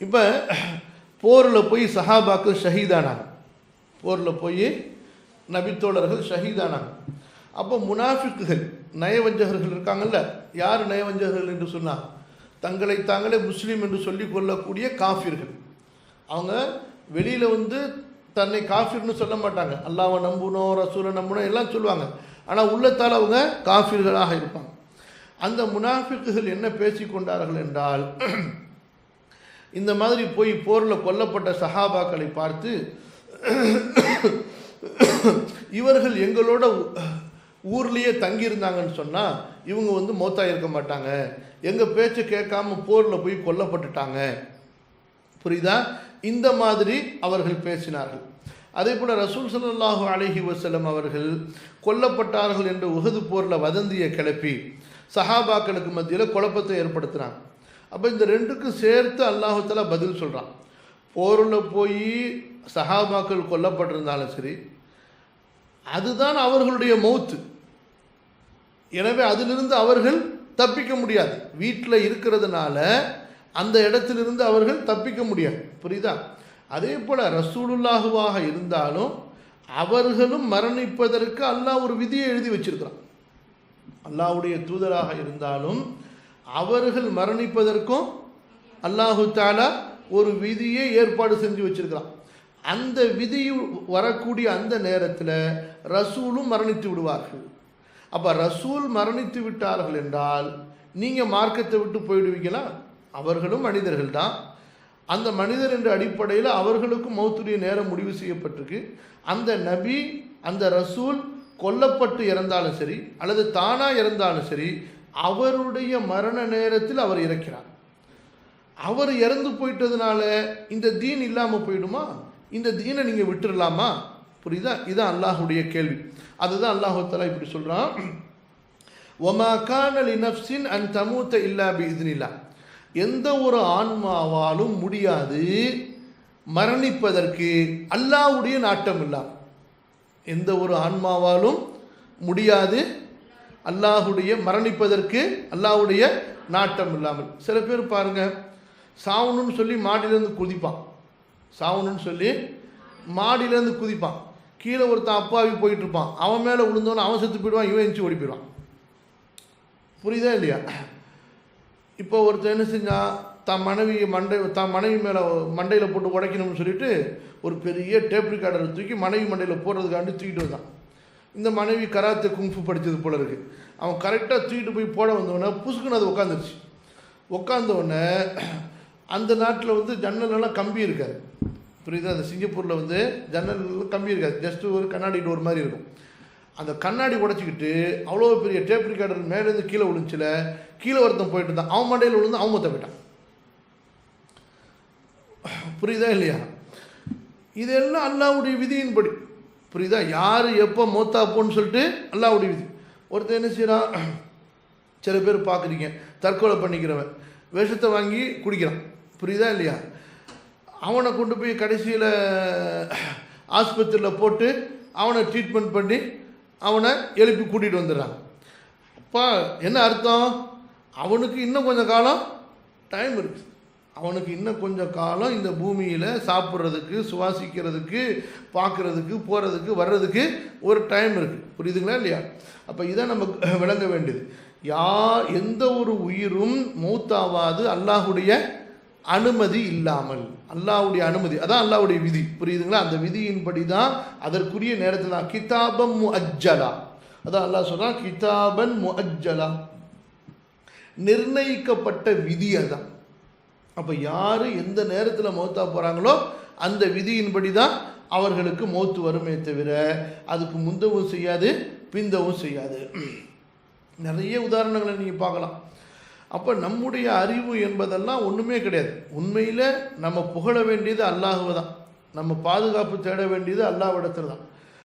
இப்போ போரில் போய் சஹாபாக்கள் ஷஹீதானாங்க, போரில் போய் நபித்தோழர்கள் ஷஹீதானாங்க. அப்போ முனாஃபிக்குகள் நயவஞ்சகர்கள் இருக்காங்கல்ல, யார் நயவஞ்சகர்கள் என்று சொன்னால் தங்களை தாங்களே முஸ்லீம் என்று சொல்லிக் கொள்ளக்கூடிய காஃபிர்கள். அவங்க வெளியில் வந்து தன்னை காஃபிர்னு சொல்ல மாட்டாங்க, அல்லாஹ்வை நம்பணும் ரசூலை நம்பணும் எல்லாம் சொல்லுவாங்க, ஆனால் உள்ளத்தால் அவங்க காஃபிர்களாக இருப்பாங்க. அந்த முனாஃபிக்குகள் என்ன பேசி கொண்டார்கள் என்றால், இந்த மாதிரி போய் போரில் கொல்லப்பட்ட சஹாபாக்களை பார்த்து இவர்கள் எங்களோட ஊர்லேயே தங்கியிருந்தாங்கன்னு சொன்னால் இவங்க வந்து மௌத்தா இருக்க மாட்டாங்க, எங்கள் பேச்சை கேட்காம போரில் போய் கொல்லப்பட்டுட்டாங்க, புரியுதா? இந்த மாதிரி அவர்கள் பேசினார்கள். அதே போல் ரசூல் ஸல்லல்லாஹு அலைஹி வஸல்லம் அவர்கள் கொல்லப்பட்டார்கள் என்று உஹது போரில் வதந்தியை கிளப்பி சஹாபாக்களுக்கு மத்தியில் குழப்பத்தை ஏற்படுத்தினாங்க. அப்போ இந்த ரெண்டுக்கும் சேர்த்து அல்லாஹ் தஆலா பதில் சொல்கிறான். போரில் போய் சஹாபாக்கள் கொல்லப்பட்டிருந்தாலும் சரி, அதுதான் அவர்களுடைய மௌத்து. எனவே அதிலிருந்து அவர்கள் தப்பிக்க முடியாது. வீட்டில் இருக்கிறதுனால அந்த இடத்திலிருந்து அவர்கள் தப்பிக்க முடியாது, புரியுதா? அதே போல் ரசூலுல்லாஹுவாக இருந்தாலும் அவர்களும் மரணிப்பதற்கு அல்லாஹ் ஒரு விதியை எழுதி வச்சிருக்கிறான். அல்லாஹ்வுடைய தூதராக இருந்தாலும் அவர்கள் மரணிப்பதற்கும் அல்லாஹு தஆலா ஒரு விதியை ஏற்பாடு செஞ்சு வச்சிருக்கிறான். அந்த விதி வரக்கூடிய அந்த நேரத்தில் ரசூலும் மரணித்து விடுவார்கள். அப்போ ரசூல் மரணித்து விட்டார்கள் என்றால் நீங்கள் மார்க்கத்தை விட்டு போயிடுவீங்களா? அவர்களும் மனிதர்கள் தான். அந்த மனிதர் என்ற அடிப்படையில் அவர்களுக்கும் மௌத்துடைய நேரம் முடிவு செய்யப்பட்டிருக்கு. அந்த நபி அந்த ரசூல் கொல்லப்பட்டு இறந்தாலும் சரி அல்லது தானாக இறந்தாலும் சரி, அவருடைய மரண நேரத்தில் அவர் இறக்கிறார். அவர் இறந்து போயிட்டதுனால இந்த தீன் இல்லாமல் போயிடுமா? இந்த தீனை நீங்கள் விட்டுடலாமா? புரியுதா? இதுதான் அல்லாஹுடைய கேள்வி. அதுதான் அல்லாஹு தஆலா இப்படி சொல்கிறான், வமா கான லினஃப்ஸின் அன் தமூத இல்லா பிஇذனில்லாஹ். எந்த ஒரு ஆன்மாவாலும் முடியாது மரணிப்பதற்கு அல்லாஹ்வுடைய நாட்டம் இல்லாமல். எந்த ஒரு ஆன்மாவாலும் முடியாது அல்லாஹுடைய மரணிப்பதற்கு அல்லாஹ்வுடைய நாட்டம் இல்லாமல். சில பேர் பாருங்க, சாவணுன்னு சொல்லி மாடியிலேருந்து குதிப்பான், சாவணுன்னு சொல்லி மாடியிலேருந்து குதிப்பான், கீழே ஒருத்தன் அப்பாவி போயிட்டு இருப்பான், அவன் மேலே விழுந்தோன்னு அவன் செத்து போயிடுவான், இவன் எந்திச்சு ஓடி போயிடுவான். புரியுதா இல்லையா? இப்போ ஒருத்தர் என்ன செஞ்சான், தான் மனைவி மேலே மண்டையில் போட்டு உடைக்கணும்னு சொல்லிட்டு ஒரு பெரிய டேப் ரிகார்டரை தூக்கி மனைவி மண்டையில் போடுறதுக்காண்டி தூக்கிட்டு வந்தான். இந்த மனைவி கராத்தே குங்ஃபு படித்தது போல இருக்குது. அவன் கரெக்டாக தூக்கிட்டு போய் போட வந்தவொடனே புசுக்குன்னு அது உட்காந்துருச்சு. உட்காந்தவுடனே அந்த நாட்டில் வந்து ஜன்னலெல்லாம் கம்பி இருக்காது, புரியுதா? அந்த சிங்கப்பூரில் வந்து ஜன்னல் கம்பி இருக்காது, ஜஸ்ட்டு ஒரு கண்ணாடி டோர் மாதிரி இருக்கும். அந்த கண்ணாடி உடைச்சிக்கிட்டு அவ்வளோ பெரிய டேப் ரிகார்டர் மேலேருந்து கீழே விழுந்துச்சுல, கீழே ஒருத்தன் போயிட்டு இருந்தான், அவன் மண்டையில் விழுந்து அவன் மொத்த போயிட்டான். புரியுதா இல்லையா? இதெல்லாம் அல்லாஹ்வுடைய விதியின்படி, புரியுதா? யார் எப்போ மௌத்தாப்போன்னு சொல்லிட்டு அல்லாஹ்வுடைய விதி. ஒருத்தன் என்ன செய்கிறான், சில பேர் பார்க்குறீங்க, தற்கொலை பண்ணிக்கிறவன் விஷத்தை வாங்கி குடிக்கிறான், புரியுதா இல்லையா? அவனை கொண்டு போய் கடைசியில் ஆஸ்பத்திரியில் போட்டு அவனை ட்ரீட்மெண்ட் பண்ணி அவனை எழுப்பி கூட்டிகிட்டு வந்துடுறாங்க. அப்போ என்ன அர்த்தம்? அவனுக்கு இன்னும் கொஞ்சம் காலம் டைம் இருக்குது. அவனுக்கு இன்னும் கொஞ்சம் காலம் இந்த பூமியில் சாப்பிட்றதுக்கு, சுவாசிக்கிறதுக்கு, பார்க்குறதுக்கு, போகிறதுக்கு, வர்றதுக்கு ஒரு டைம் இருக்குது. புரியுதுங்களா இல்லையா? அப்போ இதை நம்ம விளங்க வேண்டியது. எந்த ஒரு உயிரும் மௌத்தாவாது அல்லாஹுடைய அனுமதி இல்லாமல். அல்லாஹ்வுடைய அனுமதி, அதான் அல்லாஹ்வுடைய விதி, புரியுதுங்களா? அந்த விதியின்படி தான் அதற்குரிய நேரத்தில் தான் கிதாபம் முஅஜ்ஜலா, அதான் அல்லாஹ் சொல்கிறான், கிதாபன் முஅஜ்ஜலா, நிர்ணயிக்கப்பட்ட விதி அதான். அப்போ யார் எந்த நேரத்தில் மௌத்தா போகிறாங்களோ அந்த விதியின்படி தான் அவர்களுக்கு மௌத்து வருமே தவிர அதுக்கு முந்தவும் செய்யாது பிந்தவும் செய்யாது. நிறைய உதாரணங்களை நீங்கள் பார்க்கலாம். அப்போ நம்முடைய அறிவு என்பதெல்லாம் ஒன்றுமே கிடையாது. உண்மையில் நம்ம புகழ வேண்டியது அல்லாஹ்வை தான், நம்ம பாதுகாப்பு தேட வேண்டியது அல்லாஹ்விடத்தில் தான்.